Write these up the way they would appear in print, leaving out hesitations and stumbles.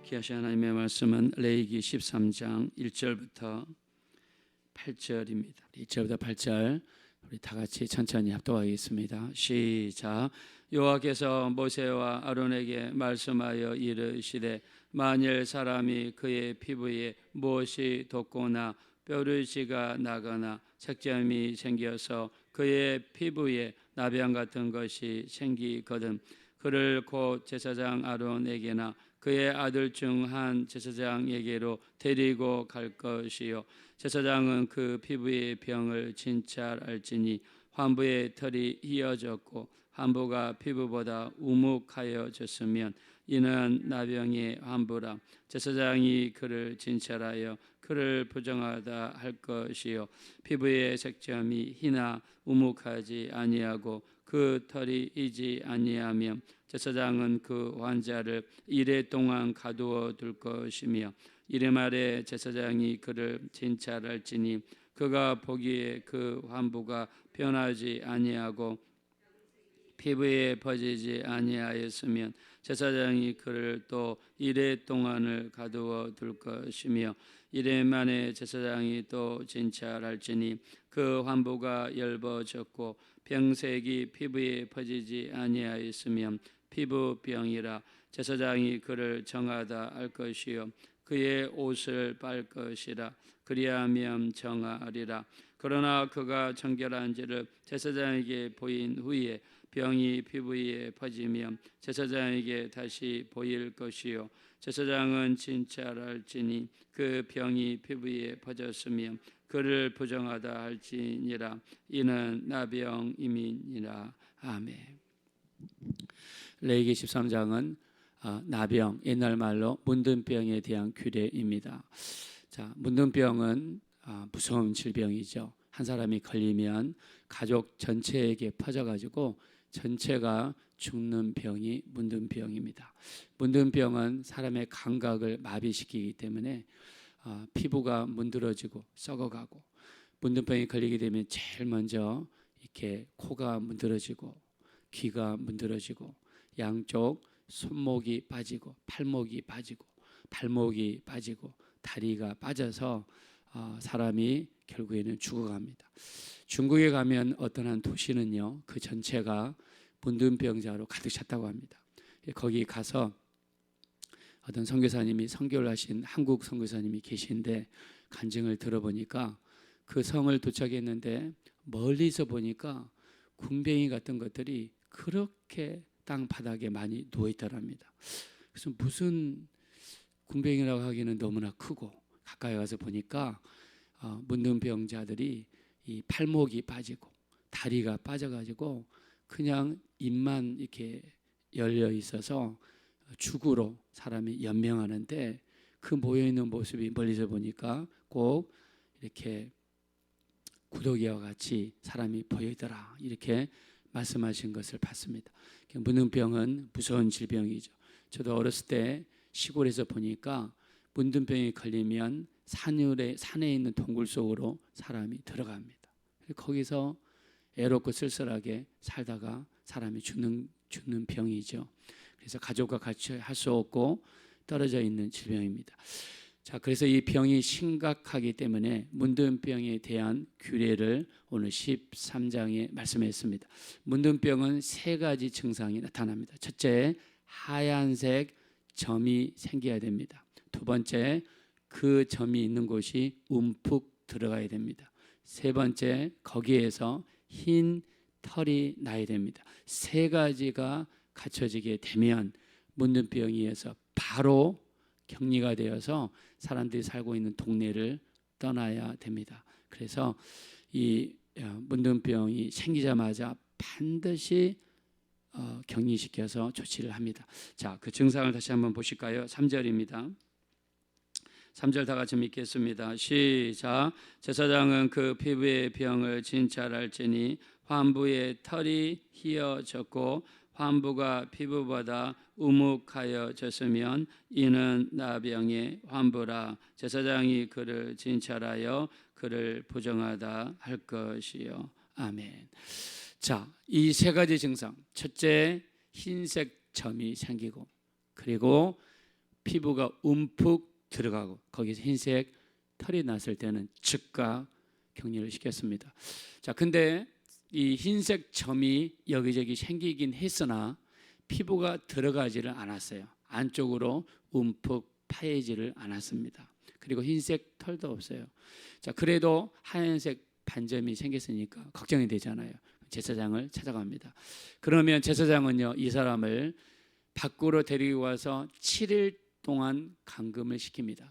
귀하신 하나님의 말씀은 레위기 13장 1절부터 8절입니다. 1절부터 8절 우리 다 같이 천천히 합독하겠습니다. 시작. 여호와께서 모세와 아론에게 말씀하여 이르시되 만일 사람이 그의 피부에 무엇이 돋거나 뾰루지가 나거나 색점이 생겨서 그의 피부에 나병 같은 것이 생기거든 그를 곧 제사장 아론에게나 그의 아들 중 한 제사장에게로 데리고 갈 것이요 제사장은 그 피부의 병을 진찰할지니 환부의 털이 휘어졌고 환부가 피부보다 우묵하여졌으면 이는 나병의 환부라. 제사장이 그를 진찰하여 그를 부정하다 할 것이요 피부의 색점이 희나 우묵하지 아니하고 그 털이 이지 아니하면 제사장은 그 환자를 이레 동안 가두어 둘 것이며 이레 말에 제사장이 그를 진찰할지니 그가 보기에 그 환부가 변하지 아니하고 피부에 퍼지지 아니하였으면 제사장이 그를 또 이레 동안을 가두어 둘 것이며 이레 만에 제사장이 또 진찰할지니 그 환부가 엷어졌고 병색이 피부에 퍼지지 아니하였으면 피부병이라. 제사장이 그를 정하다 할 것이요 그의 옷을 빨 것이라. 그리하면 정하리라. 그러나 그가 정결한지를 제사장에게 보인 후에 병이 피부에 퍼지면 제사장에게 다시 보일 것이요 제사장은 진찰할지니 그 병이 피부에 퍼졌으면 그를 부정하다 할지니라. 이는 나병임이니라. 아멘. 레위기 13장은 나병, 옛날 말로 문둥병에 대한 규례입니다. 자, 문둥병은 무서운 질병이죠. 한 사람이 걸리면 가족 전체에게 퍼져가지고 전체가 죽는 병이 문둥병입니다. 문둥병은 사람의 감각을 마비시키기 때문에 피부가 문드러지고 썩어가고 문둥병이 걸리게 되면 제일 먼저 이렇게 코가 문드러지고 귀가 문드러지고 양쪽 손목이 빠지고 팔목이 빠지고 발목이 빠지고 다리가 빠져서 사람이 결국에는 죽어갑니다. 중국에 가면 어떤 한 도시는요 그 전체가 문둥병자로 가득 찼다고 합니다. 거기 가서 어떤 선교사님이 선교를 하신 한국 선교사님이 계신데 간증을 들어보니까 그 성을 도착했는데 멀리서 보니까 군뱅이 같은 것들이 그렇게 땅 바닥에 많이 누워 있더랍니다. 그래서 무슨 군뱅이라고 하기는 너무나 크고 가까이 가서 보니까 문둥병자들이 이 팔목이 빠지고 다리가 빠져가지고 그냥 입만 이렇게 열려 있어서 죽으로 사람이 연명하는데 그 모여있는 모습이 멀리서 보니까 꼭 이렇게 구더기와 같이 사람이 보이더라 이렇게 말씀하신 것을 봤습니다. 문둥병은 무서운 질병이죠. 저도 어렸을 때 시골에서 보니까 문둥병이 걸리면 산에 있는 동굴 속으로 사람이 들어갑니다. 거기서 애롭고 쓸쓸하게 살다가 사람이 죽는 병이죠. 그래서 가족과 같이 할 수 없고 떨어져 있는 질병입니다. 자, 그래서 이 병이 심각하기 때문에 문둥병에 대한 규례를 오늘 13장에 말씀했습니다. 문둥병은 세 가지 증상이 나타납니다. 첫째, 하얀색 점이 생겨야 됩니다. 두 번째, 그 점이 있는 곳이 움푹 들어가야 됩니다. 세 번째, 거기에서 흰 털이 나야 됩니다. 세 가지가 갖춰지게 되면 문둥병이어서 바로 격리가 되어서 사람들이 살고 있는 동네를 떠나야 됩니다. 그래서 이 문둥병이 생기자마자 반드시 격리시켜서 조치를 합니다. 자, 그 증상을 다시 한번 보실까요? 3절입니다. 3절 다 같이 읽겠습니다. 시작. 제사장은 그 피부의 병을 진찰할지니 환부의 털이 휘어졌고 환부가 피부보다 우묵하여졌으면 이는 나병의 환부라. 제사장이 그를 진찰하여 그를 부정하다 할 것이요. 아멘. 자, 이 세 가지 증상. 첫째, 흰색 점이 생기고 그리고 피부가 움푹 들어가고 거기서 흰색 털이 났을 때는 즉각 격리를 시켰습니다. 자, 근데 이 흰색 점이 여기저기 생기긴 했으나 피부가 들어가지를 않았어요. 안쪽으로 움푹 파이지를 않았습니다. 그리고 흰색 털도 없어요. 자, 그래도 하얀색 반점이 생겼으니까 걱정이 되잖아요. 제사장을 찾아갑니다. 그러면 제사장은요, 이 사람을 밖으로 데리고 와서 7일 동안 감금을 시킵니다.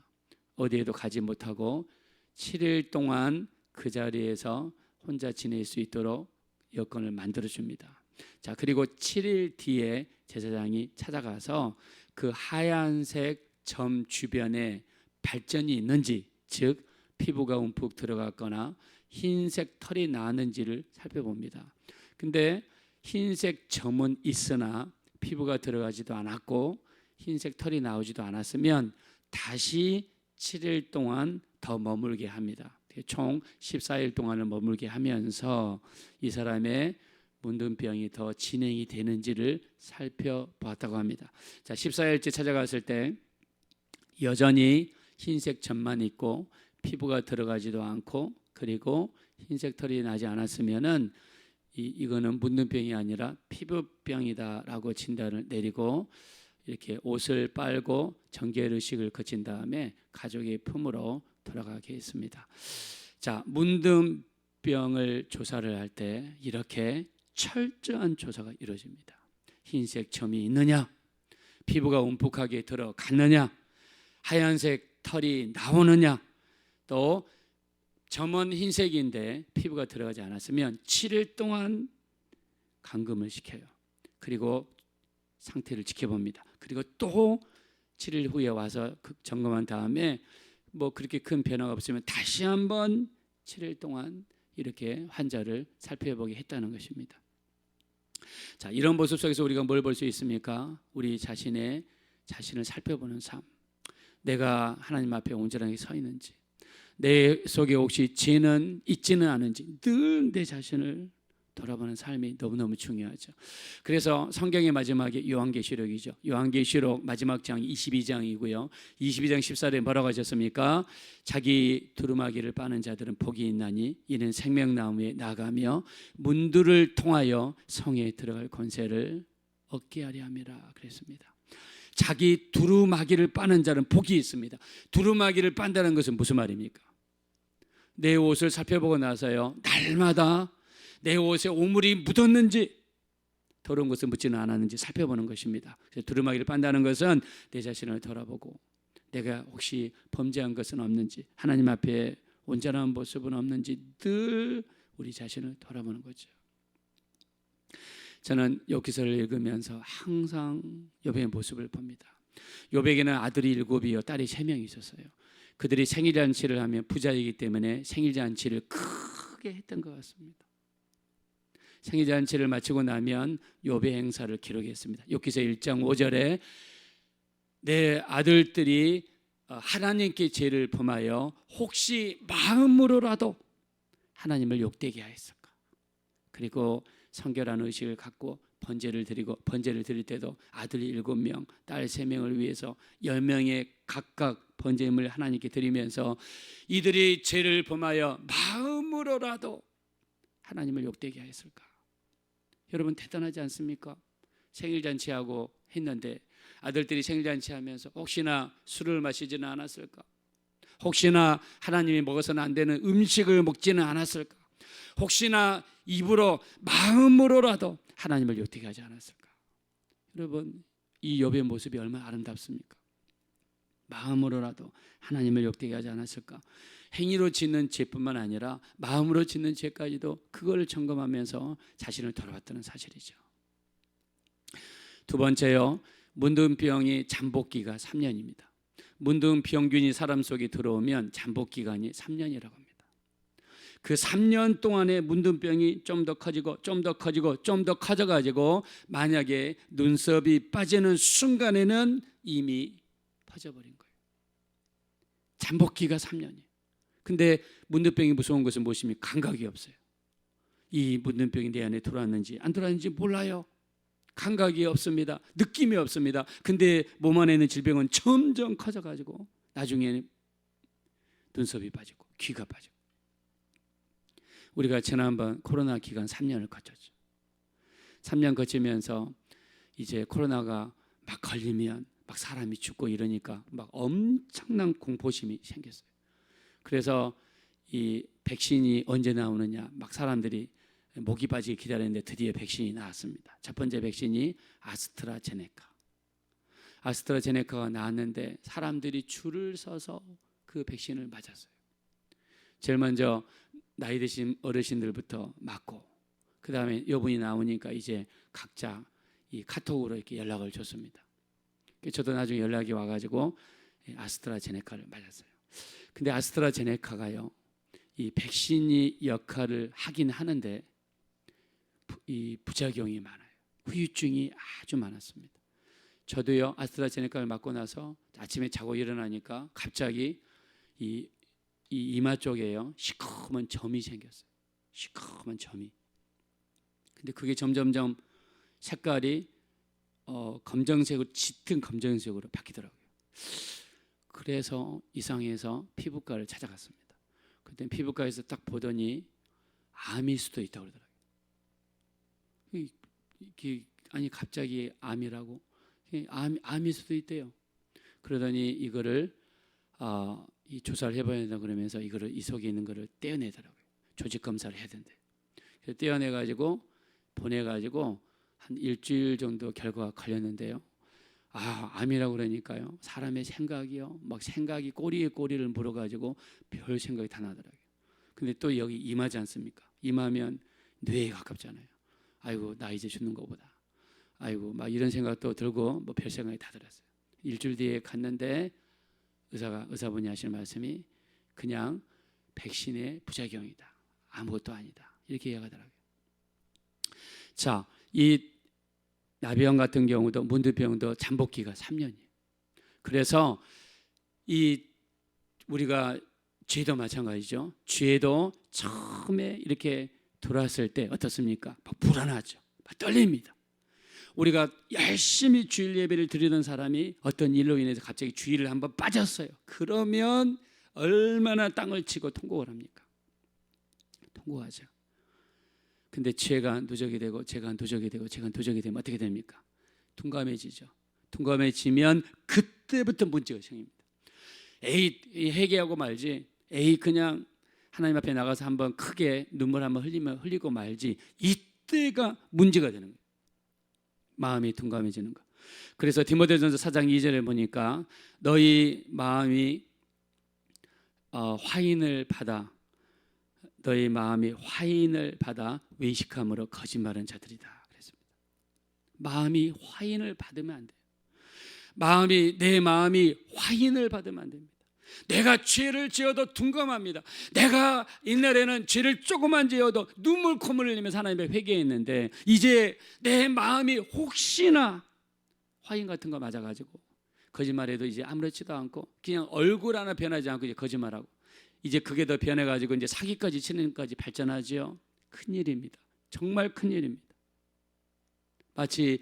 어디에도 가지 못하고 7일 동안 그 자리에서 혼자 지낼 수 있도록 여건을 만들어 줍니다. 자, 그리고 7일 뒤에 제사장이 찾아가서 그 하얀색 점 주변에 발전이 있는지, 즉 피부가 움푹 들어갔거나 흰색 털이 나는지를 살펴봅니다. 근데 흰색 점은 있으나 피부가 들어가지도 않았고 흰색 털이 나오지도 않았으면 다시 7일 동안 더 머물게 합니다. 총 14일 동안을 머물게 하면서 이 사람의 문둥병이 더 진행이 되는지를 살펴보았다고 합니다. 자, 14일째 찾아갔을 때 여전히 흰색 점만 있고 피부가 들어가지도 않고 그리고 흰색 털이 나지 않았으면은 이거는 문둥병이 아니라 피부병이다라고 진단을 내리고 이렇게 옷을 빨고 정결의식을 거친 다음에 가족의 품으로 돌아가게 했습니다. 자, 문둥병을 조사를 할 때 이렇게 철저한 조사가 이루어집니다. 흰색 점이 있느냐, 피부가 움푹하게 들어갔느냐, 하얀색 털이 나오느냐, 또 점은 흰색인데 피부가 들어가지 않았으면 7일 동안 감금을 시켜요. 그리고 상태를 지켜봅니다. 그리고 또 7일 후에 와서 점검한 다음에 뭐 그렇게 큰 변화가 없으면 다시 한번 7일 동안 이렇게 환자를 살펴보게 했다는 것입니다. 자, 이런 모습 속에서 우리가 뭘 볼 수 있습니까? 우리 자신을 살펴보는 삶. 내가 하나님 앞에 온전하게 서 있는지, 내 속에 혹시 죄는 있지는 않은지 늘 내 자신을 돌아보는 삶이 너무너무 중요하죠. 그래서 성경의 마지막에 요한계시록이죠. 요한계시록 마지막 장 22장이고요. 22장 14절에 뭐라고 하셨습니까? 자기 두루마기를 빠는 자들은 복이 있나니 이는 생명나무에 나가며 문들을 통하여 성에 들어갈 권세를 얻게 하려 함이라 그랬습니다. 자기 두루마기를 빠는 자는 복이 있습니다. 두루마기를 빤다는 것은 무슨 말입니까? 내 옷을 살펴보고 나서요, 날마다 내 옷에 오물이 묻었는지 더러운 것을 묻지는 않았는지 살펴보는 것입니다. 그래서 두루마기를 빤다는 것은 내 자신을 돌아보고 내가 혹시 범죄한 것은 없는지, 하나님 앞에 온전한 모습은 없는지 늘 우리 자신을 돌아보는 거죠. 저는 욥기서를 읽으면서 항상 욥의 모습을 봅니다. 욥에게는 아들이 7이요 딸이 3명이 있었어요. 그들이 생일잔치를 하면 부자이기 때문에 생일잔치를 크게 했던 것 같습니다. 생일잔치를 마치고 나면 욥의 행사를 기록했습니다. 욥기서 1장 5절에 내 아들들이 하나님께 죄를 범하여 혹시 마음으로라도 하나님을 욕되게 하였을까. 그리고 성결한 의식을 갖고 번제를 드릴 때도 아들 7명, 딸 3명을 위해서 10명의 각각 번제물을 하나님께 드리면서 이들이 죄를 범하여 마음으로라도 하나님을 욕되게 하였을까. 여러분 대단하지 않습니까? 생일잔치하고 했는데 아들들이 생일잔치하면서 혹시나 술을 마시지는 않았을까? 혹시나 하나님이 먹어서는 안 되는 음식을 먹지는 않았을까? 혹시나 입으로 마음으로라도 하나님을 욕되게 하지 않았을까? 여러분 이 욥의 모습이 얼마나 아름답습니까? 마음으로라도 하나님을 욕되게 하지 않았을까? 행위로 짓는 죄뿐만 아니라 마음으로 짓는 죄까지도 그걸 점검하면서 자신을 돌아봤다는 사실이죠. 두 번째요, 문둥병이 잠복기가 3년입니다. 문둥병균이 사람 속에 들어오면 잠복기간이 3년이라고 합니다. 그 3년 동안에 문둥병이 좀 더 커지고 좀 더 커지고 좀 더 커져가지고 만약에 눈썹이 빠지는 순간에는 이미 퍼져버린 거예요. 잠복기가 3년이에요. 근데 문둥병이 무서운 것은 무엇입니까? 감각이 없어요. 이 문둥병이 내 안에 들어왔는지 안 들어왔는지 몰라요. 감각이 없습니다. 느낌이 없습니다. 근데 몸 안에 있는 질병은 점점 커져가지고 나중에는 눈썹이 빠지고 귀가 빠지고. 우리가 지난번 코로나 기간 3년을 거쳤죠. 3년 거치면서 이제 코로나가 막 걸리면 막 사람이 죽고 이러니까 막 엄청난 공포심이 생겼어요. 그래서 이 백신이 언제 나오느냐 막 사람들이 목이 빠지게 기다렸는데 드디어 백신이 나왔습니다. 첫 번째 백신이 아스트라제네카가 나왔는데 사람들이 줄을 서서 그 백신을 맞았어요. 제일 먼저 나이 드신 어르신들부터 맞고, 그 다음에 여분이 나오니까 이제 각자 이 카톡으로 이렇게 연락을 줬습니다. 저도 나중에 연락이 와가지고 아스트라제네카를 맞았어요. 근데 아스트라제네카가요, 이 백신이 역할을 하긴 하는데 이 부작용이 많아요. 후유증이 아주 많았습니다. 저도요, 아스트라제네카를 맞고 나서 아침에 자고 일어나니까 갑자기 이 이마 쪽에요 시커먼 점이 생겼어요. 시커먼 점이. 근데 그게 점점점 색깔이 검정색으로, 짙은 검정색으로 바뀌더라고요. 그래서 이상해서 피부과를 찾아갔습니다. 그때 피부과에서 딱 보더니 암일 수도 있다고 그러더라고요. 아니 갑자기 암이라고? 암일 수도 있대요. 그러더니 이거를 이 조사를 해봐야 된다 그러면서 이거를 이 속에 있는 거를 떼어내더라고요. 조직 검사를 해야 된대. 그래서 떼어내가지고 보내가지고 한 일주일 정도 결과가 걸렸는데요. 암이라고 그러니까요, 사람의 생각이요, 막 생각이 꼬리에 꼬리를 물어가지고 별 생각이 다 나더라고요. 근데 또 여기 이마지 않습니까? 이마면 뇌에 가깝잖아요. 아이고 나 이제 죽는 거보다, 아이고 막 이런 생각도 들고 뭐 별 생각이 다 들었어요. 일주일 뒤에 갔는데 의사분이 하시는 말씀이 그냥 백신의 부작용이다, 아무것도 아니다, 이렇게 이야기하더라고요. 자, 이 나비형 같은 경우도 문두병도 잠복기가 3년이에요. 그래서 이 우리가 죄도 마찬가지죠. 죄도 처음에 이렇게 들어왔을 때 어떻습니까? 막 불안하죠. 막 떨립니다. 우리가 열심히 주일 예배를 드리던 사람이 어떤 일로 인해서 갑자기 주일을 한번 빠졌어요. 그러면 얼마나 땅을 치고 통곡을 합니까? 통곡하죠. 근데 죄가 누적이 되고 죄가 누적이 되고 죄가 누적이 되면 어떻게 됩니까? 둔감해지죠. 둔감해지면 그때부터 문제가 생깁니다. 회개하고 말지, 그냥 하나님 앞에 나가서 한번 크게 눈물 한번 흘리고 말지, 이때가 문제가 되는 거예요. 마음이 둔감해지는 거. 그래서 디모데전서 4장 2절에 보니까 너희 마음이 너희 마음이 화인을 받아 외식함으로 거짓말한 자들이다 그랬습니다. 마음이 화인을 받으면 안 돼요. 내 마음이 화인을 받으면 안 됩니다. 내가 죄를 지어도 둔감합니다. 내가 옛날에는 죄를 조금만 지어도 눈물 콧물 흘리면서 하나님께 회개했는데 이제 내 마음이 혹시나 화인 같은 거 맞아가지고 거짓말해도 이제 아무렇지도 않고 그냥 얼굴 하나 변하지 않고 이제 거짓말하고, 이제 그게 더 변해가지고 이제 사기까지 치는 까지 발전하지요. 큰일입니다. 정말 큰일입니다. 마치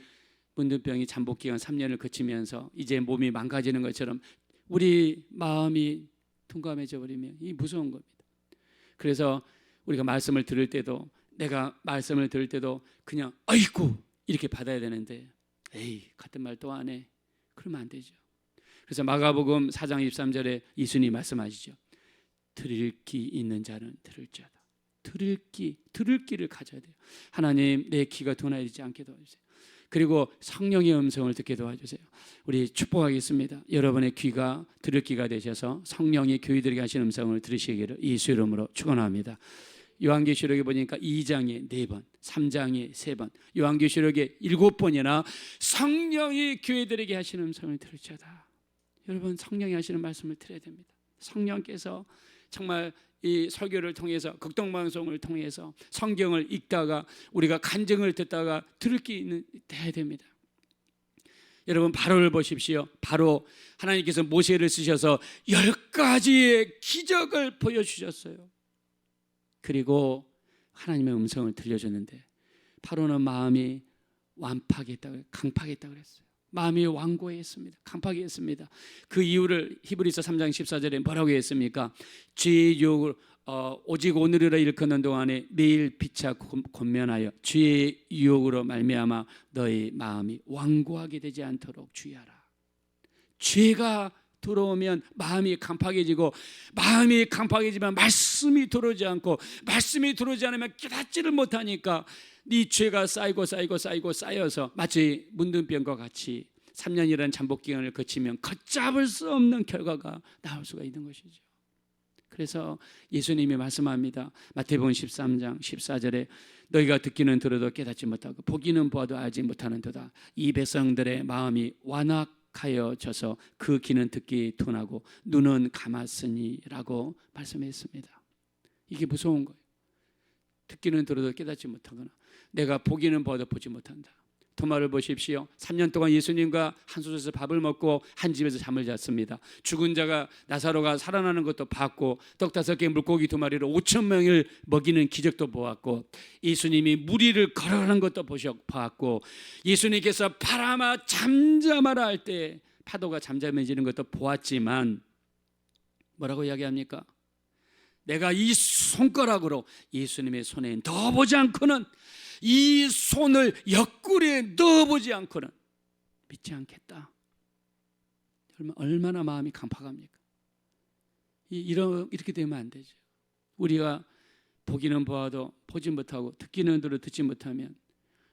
문둥병이 잠복기간 3년을 거치면서 이제 몸이 망가지는 것처럼 우리 마음이 둔감해져 버리면 이 무서운 겁니다. 그래서 우리가 말씀을 들을 때도, 내가 말씀을 들을 때도 그냥 아이고 이렇게 받아야 되는데 같은 말 또 안 해. 그러면 안 되죠. 그래서 마가복음 4장 23절에 예수님이 말씀하시죠. 들을 귀 있는 자는 들을지어다. 들을 귀를 가져야 돼요. 하나님, 내 귀가 둔하지 않게 도와주세요. 그리고 성령의 음성을 듣게 도와주세요. 우리 축복하겠습니다. 여러분의 귀가 들을 귀가 되셔서 성령이 교회들에게 하시는 음성을 들으시기를 예수 이름으로 축원합니다. 요한계시록에 보니까 2장에 4번, 3장에 3번, 요한계시록에 7번이나 성령이 교회들에게 하시는 음성을 들을지어다. 여러분, 성령이 하시는 말씀을 들어야 됩니다. 성령께서 정말 이 설교를 통해서, 극동방송을 통해서 성경을 읽다가 우리가 간증을 듣다가 들을 게 돼야 됩니다. 여러분, 바로를 보십시오. 바로 하나님께서 모세를 쓰셔서 10가지의 기적을 보여주셨어요. 그리고 하나님의 음성을 들려줬는데 바로는 마음이 완파하겠다, 강파하겠다 그랬어요. 마음이 완고했습니다. 강팍했습니다. 그 이유를 히브리서 3장 14절에 뭐라고 했습니까? 죄의 유혹을 오직 오늘이라 일컫는 동안에 매일 피차 권면하여 죄의 유혹으로 말미암아 너희 마음이 완고하게 되지 않도록 주의하라. 죄가 들어오면 마음이 강팍해지고, 마음이 강팍해지면 말씀이 들어오지 않고, 말씀이 들어오지 않으면 깨닫지를 못하니까 네 죄가 쌓여서 마치 문둥병과 같이 3년이라는 잠복 기간을 거치면 걷잡을 수 없는 결과가 나올 수가 있는 것이죠. 그래서 예수님이 말씀합니다. 마태복음 13장 14절에 너희가 듣기는 들어도 깨닫지 못하고 보기는 보아도 알지 못하는도다. 이 백성들의 마음이 완악하여져서 그 귀는 듣기 둔하고 눈은 감았으니라고 말씀했습니다. 이게 무서운 거예요. 듣기는 들어도 깨닫지 못하거나 내가 보기는 보아도 보지 못한다. 토마를 보십시오. 3년 동안 예수님과 한 솥에서 밥을 먹고 한 집에서 잠을 잤습니다. 죽은 자가 나사로가 살아나는 것도 봤고, 떡 5개 물고기 2마리로 5천 명을 먹이는 기적도 보았고, 예수님이 무리를 걸어가는 것도 보았고, 예수님께서 바람아 잠잠하라 할 때 파도가 잠잠해지는 것도 보았지만 뭐라고 이야기합니까? 내가 이 손가락으로 예수님의 손에 넣어보지 않고는, 이 손을 옆구리에 넣어보지 않고는 믿지 않겠다. 얼마나 마음이 강팍합니까? 이렇게 되면 안 되죠. 우리가 보기는 보아도 보지 못하고 듣기는 들어 듣지 못하면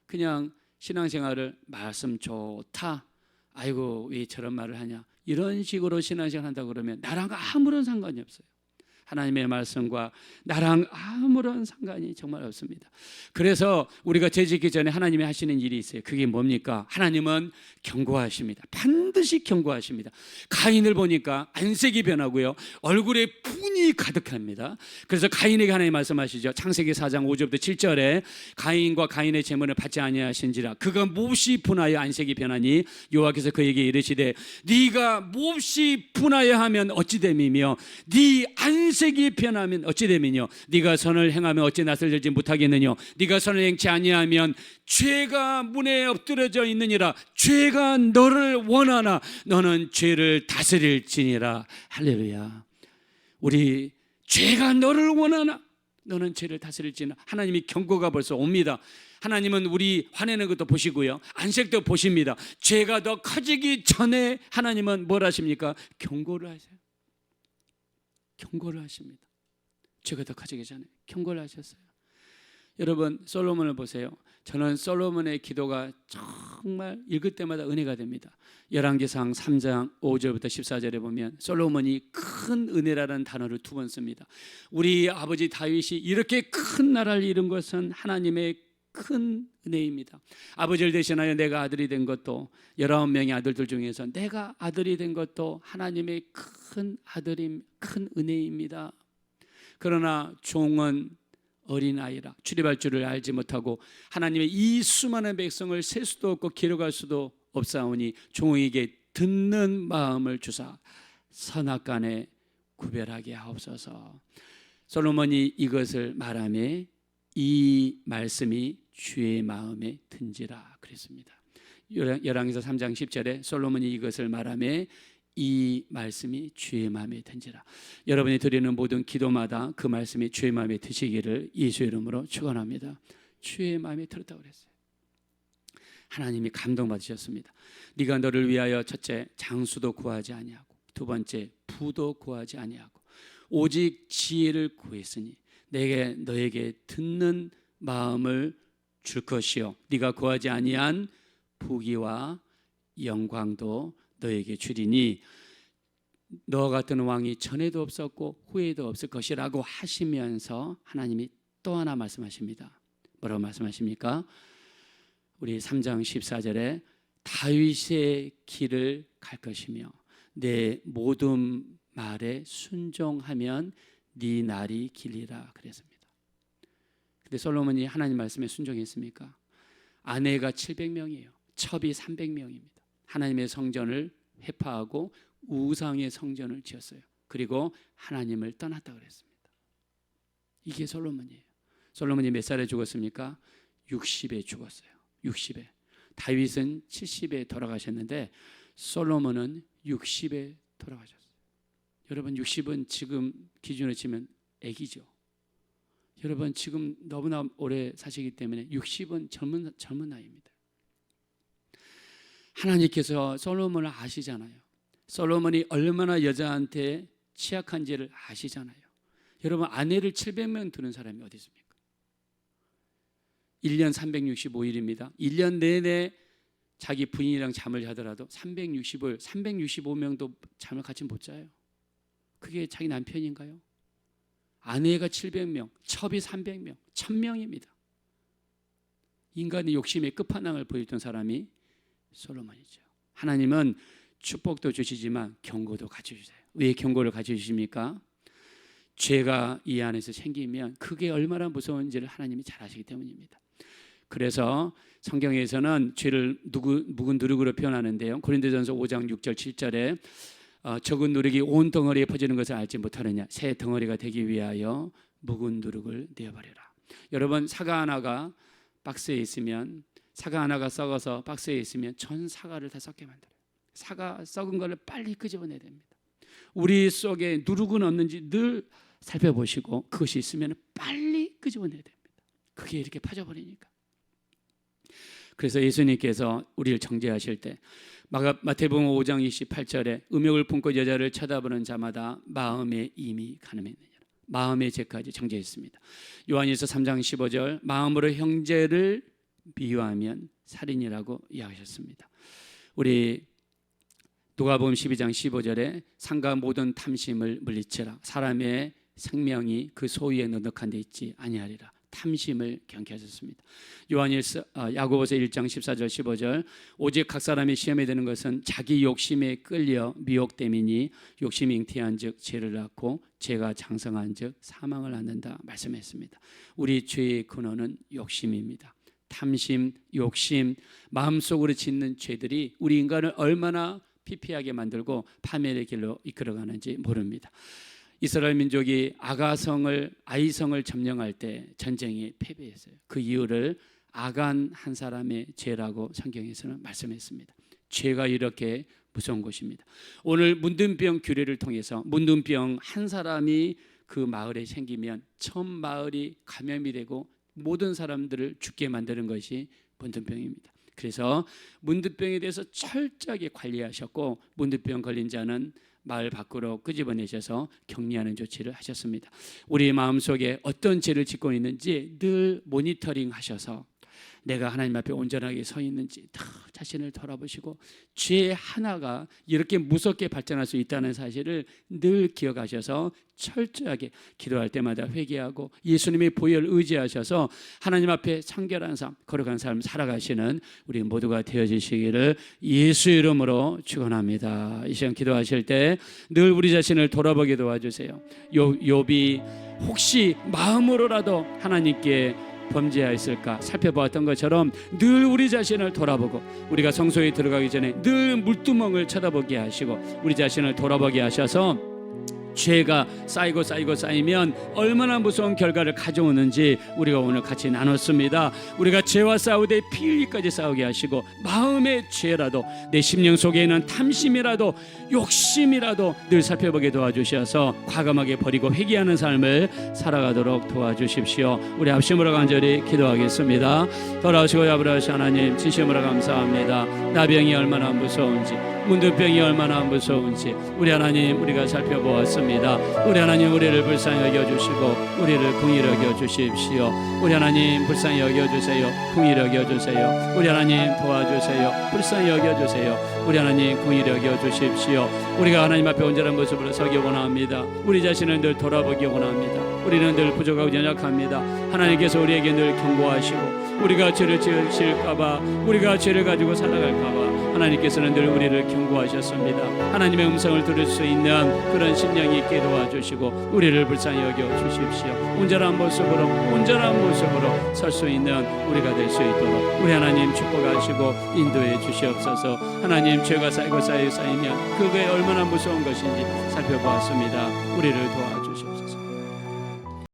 그냥 신앙생활을 말씀 좋다, 아이고 왜 저런 말을 하냐, 이런 식으로 신앙생활 한다고 그러면 나랑 아무런 상관이 없어요. 하나님의 말씀과 나랑 아무런 상관이 정말 없습니다. 그래서 우리가 죄짓기 전에 하나님이 하시는 일이 있어요. 그게 뭡니까? 하나님은 경고하십니다. 반드시 경고하십니다. 가인을 보니까 안색이 변하고요, 얼굴에 분이 가득합니다. 그래서 가인에게 하나님 말씀하시죠. 창세기 4장 5절부터 7절에 가인과 가인의 제물을 받지 아니하신지라 그가 몹시 분하여 안색이 변하니 여호와께서 그에게 이르시되 네가 몹시 분하여 하면 어찌 됨이며 네 안색이 변하면 어찌 됨이뇨 네가 선을 행하면 어찌 낯을 들지 못하겠느뇨 네가 선을 행치 아니하면 죄가 문에 엎드려져 있느니라 죄가 너를 원하나 너는 죄를 다스릴지니라. 할렐루야. 우리 죄가 너를 원하나 너는 죄를 다스릴지니라. 하나님이 경고가 벌써 옵니다. 하나님은 우리 화내는 것도 보시고요, 안색도 보십니다. 죄가 더 커지기 전에 하나님은 뭘 하십니까? 경고를 하세요. 경고를 하십니다. 죄가 더 커지기 전에 경고를 하셨어요. 여러분 솔로몬을 보세요. 저는 솔로몬의 기도가 정말 읽을 때마다 은혜가 됩니다. 열왕기상 3장 5절부터 14절에 보면 솔로몬이 큰 은혜라는 단어를 2번 씁니다. 우리 아버지 다윗이 이렇게 큰 나라를 이룬 것은 하나님의 큰 은혜입니다. 아버지를 대신하여 내가 아들이 된 것도 19명의 아들들 중에서 내가 아들이 된 것도 하나님의 큰 은혜입니다. 그러나 종은 어린아이라 출입할 줄을 알지 못하고 하나님의 이 수많은 백성을 셀 수도 없고 기록할 수도 없사오니 종에게 듣는 마음을 주사 선악간에 구별하게 하옵소서. 솔로몬이 이것을 말하며 이 말씀이 주의 마음에 든지라 그랬습니다. 열왕기서 3장 10절에 솔로몬이 이것을 말하며 이 말씀이 주의 마음에 든지라. 여러분이 드리는 모든 기도마다 그 말씀이 주의 마음에 드시기를 예수의 이름으로 축원합니다. 주의 마음에 들었다고 그랬어요. 하나님이 감동받으셨습니다. 네가 너를 위하여 첫째 장수도 구하지 아니하고 두 번째 부도 구하지 아니하고 오직 지혜를 구했으니 내게 너에게 듣는 마음을 줄 것이요 네가 구하지 아니한 부귀와 영광도 너에게 주리니 너 같은 왕이 전에도 없었고 후에도 없을 것이라고 하시면서 하나님이 또 하나 말씀하십니다. 뭐라고 말씀하십니까? 우리 3장 14절에 다윗의 길을 갈 것이며 내 모든 말에 순종하면 네 날이 길리라 그랬습니다. 근데 솔로몬이 하나님 말씀에 순종했습니까? 아내가 700명이에요. 첩이 300명입니다. 하나님의 성전을 회파하고 우상의 성전을 지었어요. 그리고 하나님을 떠났다 그랬습니다. 이게 솔로몬이에요. 솔로몬이 몇 살에 죽었습니까? 60에 죽었어요. 60에. 다윗은 70에 돌아가셨는데 솔로몬은 60에 돌아가셨어요. 여러분 60은 지금 기준으로 치면 애기죠. 여러분 지금 너무나 오래 사시기 때문에 60은 젊은 나이입니다. 하나님께서 솔로몬을 아시잖아요. 솔로몬이 얼마나 여자한테 취약한지를 아시잖아요. 여러분 아내를 700명 두는 사람이 어디 있습니까? 1년 365일입니다. 1년 내내 자기 부인이랑 잠을 자더라도 365일, 365명도 잠을 같이 못 자요. 그게 자기 남편인가요? 아내가 700명, 첩이 300명, 1000명입니다. 인간의 욕심의 끝판왕을 보여줬던 사람이 솔로몬이죠. 하나님은 축복도 주시지만 경고도 가르쳐주세요. 왜 경고를 가르쳐주십니까? 죄가 이 안에서 생기면 그게 얼마나 무서운지를 하나님이 잘 아시기 때문입니다. 그래서 성경에서는 죄를 묵은 누룩으로 표현하는데요. 고린도전서 5장 6절 7절에 적은 누룩이 온 덩어리에 퍼지는 것을 알지 못하느냐, 새 덩어리가 되기 위하여 묵은 누룩을 내어버려라. 여러분 사과 하나가 박스에 있으면, 사과 하나가 썩어서 박스에 있으면 전 사과를 다 썩게 만들어요. 사과 썩은 거를 빨리 끄집어내야 됩니다. 우리 속에 누룩은 없는지 늘 살펴보시고 그것이 있으면 빨리 끄집어내야 됩니다. 그게 이렇게 빠져버리니까. 그래서 예수님께서 우리를 정죄하실 때 마태복음 5장 28절에 음욕을 품고 여자를 쳐다보는 자마다 마음에 이미 간음했느니라. 마음의 죄까지 정죄했습니다. 요한일서 3장 15절 마음으로 형제를 미워하면 살인이라고 이야기하셨습니다. 우리 누가복음 12장 15절에 상가 모든 탐심을 물리치라. 사람의 생명이 그 소유에 넉넉한 데 있지 아니하리라. 탐심을 경계하셨습니다. 야고보서 1장 14절 15절 오직 각 사람이 시험에 드는 것은 자기 욕심에 끌려 미혹됨이니 욕심이 잉태한 즉 죄를 낳고 죄가 장성한 즉 사망을 낳는다 말씀했습니다. 우리 죄의 근원은 욕심입니다. 탐심, 욕심, 마음속으로 짓는 죄들이 우리 인간을 얼마나 피폐하게 만들고 파멸의 길로 이끌어가는지 모릅니다. 이스라엘 민족이 아이성을 점령할 때 전쟁에 패배했어요. 그 이유를 아간 한 사람의 죄라고 성경에서는 말씀했습니다. 죄가 이렇게 무서운 것입니다. 오늘 문둥병 규례를 통해서 문둥병 한 사람이 그 마을에 생기면 전 마을이 감염이 되고 모든 사람들을 죽게 만드는 것이 문둥병입니다. 그래서 문둥병에 대해서 철저하게 관리하셨고 문둥병 걸린 자는 마을 밖으로 끄집어내셔서 격리하는 조치를 하셨습니다. 우리 마음속에 어떤 죄를 짓고 있는지 늘 모니터링 하셔서 내가 하나님 앞에 온전하게 서 있는지 다 자신을 돌아보시고 죄 하나가 이렇게 무섭게 발전할 수 있다는 사실을 늘 기억하셔서 철저하게 기도할 때마다 회개하고 예수님의 보혈을 의지하셔서 하나님 앞에 청결한 삶, 거룩한 삶 살아가시는 우리 모두가 되어주시기를 예수 이름으로 축원합니다. 이 시간 기도하실 때 늘 우리 자신을 돌아보게 도와주세요. 욥이 혹시 마음으로라도 하나님께 범죄하였을까 살펴보았던 것처럼 늘 우리 자신을 돌아보고 우리가 성소에 들어가기 전에 늘 물두멍을 쳐다보게 하시고 우리 자신을 돌아보게 하셔서 죄가 쌓이면 얼마나 무서운 결과를 가져오는지 우리가 오늘 같이 나눴습니다. 우리가 죄와 싸우되 피 흘리기까지 싸우게 하시고 마음의 죄라도 내 심령 속에 있는 탐심이라도 욕심이라도 늘 살펴보게 도와주셔서 과감하게 버리고 회개하는 삶을 살아가도록 도와주십시오. 우리 합심으로 간절히 기도하겠습니다. 돌아오시고 아버지 하나님 진심으로 감사합니다. 나병이 얼마나 무서운지 문둥병이 얼마나 무서운지 우리 하나님 우리가 살펴보았습니다. 우리 하나님 우리를 불쌍히 여겨주시고 우리를 긍휼히 여겨주십시오. 우리 하나님 불쌍히 여겨주세요. 긍휼히 여겨주세요. 우리 하나님 도와주세요. 불쌍히 여겨주세요. 우리 하나님 긍휼히 여겨주십시오. 우리가 하나님 앞에 온전한 모습으로 서기 원합니다. 우리 자신을 늘 돌아보기 원합니다. 우리는 늘 부족하고 연약합니다. 하나님께서 우리에게 늘 경고하시고 우리가 죄를 지을까봐 우리가 죄를 가지고 살아갈까봐 하나님께서는 늘 우리를 경고하셨습니다. 하나님의 음성을 들을 수 있는 그런 심령이 있게 도와주시고 우리를 불쌍히 여겨주십시오. 온전한 모습으로 설 수 있는 우리가 될 수 있도록 우리 하나님 축복하시고 인도해 주시옵소서. 하나님 죄가 쌓이면 그게 얼마나 무서운 것인지 살펴보았습니다. 우리를 도와